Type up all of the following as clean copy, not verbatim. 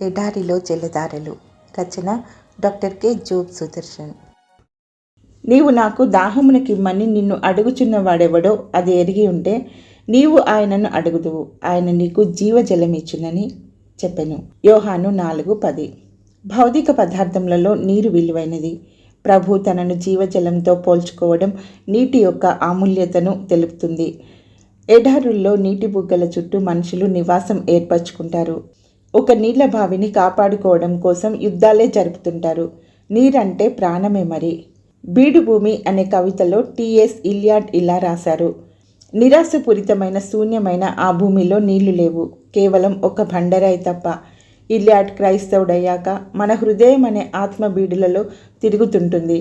ఎడారిలో జలధారలు. రచన doctor K Job Sudarshan. నీవు నాకు దాహమునకిమ్మని నిన్ను అడుగుచున్నవాడెవడో అది ఎరిగి ఉంటే నీవు ఆయనను అడుగుదువు, ఆయన నీకు జీవజలమిచ్చునని చెప్పెను. యోహాను 4:10. భౌతిక పదార్థములలో నీరు విలువైనది. ప్రభు తనను జీవజలంతో పోల్చుకోవడం నీటి యొక్క అమూల్యతను తెలుపుతుంది. ఎడారుల్లో నీటి బుగ్గల చుట్టూ మనుషులు నివాసం ఏర్పరచుకుంటారు. ఒక నీళ్ల బావిని కాపాడుకోవడం కోసం యుద్ధాలే జరుపుతుంటారు. నీరంటే ప్రాణమే మరి. బీడు భూమి అనే కవితలో టిఎస్ ఇలియాడ్ ఇలా రాశారు: నిరాశపూరితమైన శూన్యమైన ఆ భూమిలో నీళ్లు లేవు, కేవలం ఒక బండరాయి తప్ప. ఇలియాడ్ క్రైస్తవుడయ్యాక మన హృదయం అనే ఆత్మ బీడులలో తిరుగుతుంటుంది.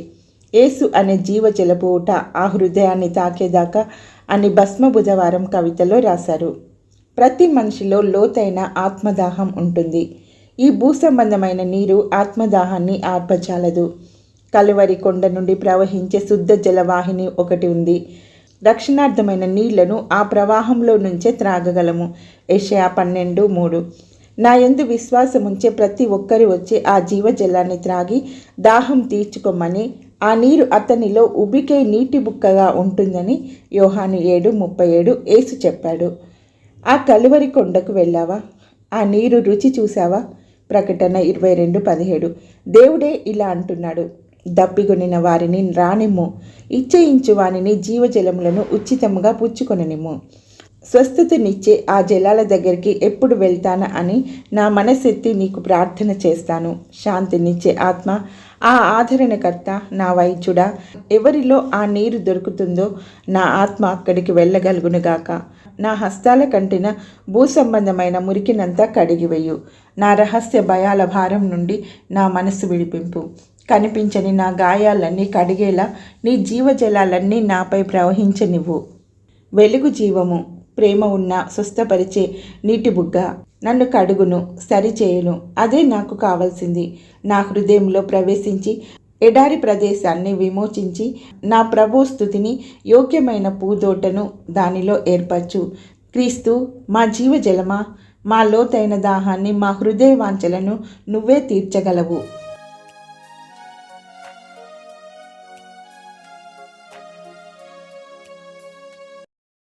యేసు అనే జీవజలపు ఊట ఆ హృదయాన్ని తాకేదాకా అని భస్మ బుధవారం కవితలో రాశారు. ప్రతి మనిషిలో లోతైన ఆత్మదాహం ఉంటుంది. ఈ భూసంబంధమైన నీరు ఆత్మదాహాన్ని ఆర్పజాలదు. కలువరి కొండ నుండి ప్రవహించే శుద్ధ జలవాహిని ఒకటి ఉంది. రక్షణార్థమైన నీళ్లను ఆ ప్రవాహంలో నుంచే త్రాగగలము. యెషయా 12:3. నా యందు విశ్వాసముంచే ప్రతి ఒక్కరు వచ్చి ఆ జీవజలాన్ని త్రాగి దాహం తీర్చుకోమని, ఆ నీరు అతనిలో ఉబికే నీటి బుక్కగా ఉంటుందని యోహాను 7:37 యేసు చెప్పాడు. ఆ కలువరి కొండకు వెళ్ళావా? ఆ నీరు రుచి చూసావా? ప్రకటన 22:17. దేవుడే ఇలా అంటున్నాడు: దప్పిగొనిన వారిని రానిమ్ము, ఇచ్చయించు వానిని జీవజలములను ఉచితముగా పుచ్చుకొననిమ్ము. స్వస్థతనిచ్చే ఆ జలాల దగ్గరికి ఎప్పుడు వెళ్తానా అని నా మనసెత్తి నీకు ప్రార్థన చేస్తాను. శాంతినిచ్చే ఆత్మ, ఆ ఆదరణకర్త, నా వైద్యుడా, ఎవరిలో ఆ నీరు దొరుకుతుందో నా ఆత్మ అక్కడికి వెళ్ళగలుగునుగాక. నా హస్తాల కంటిన భూసంబంధమైన మురికినంతా కడిగివేయు. నా రహస్య భయాల భారం నుండి నా మనసు విడిపింపు. కనిపించని నా గాయాలన్నీ కడిగేలా నీ జీవజలాలన్నీ నాపై ప్రవహించనివ్వు. వెలుగు జీవము, ప్రేమ ఉన్న స్వస్థపరిచే నీటి బుగ్గ నన్ను కడుగును, సరిచేయును. అదే నాకు కావాల్సింది. నా హృదయంలో ప్రవేశించి ఎడారి ప్రదేశాన్ని విమోచించి నా ప్రభు స్తుతిని యోగ్యమైన పూదోటను దానిలో ఏర్పరచు. క్రీస్తు, మా జీవజలమా, మా లోతైన దాహాన్ని, మా హృదయ వాంఛలను నువ్వే తీర్చగలవు.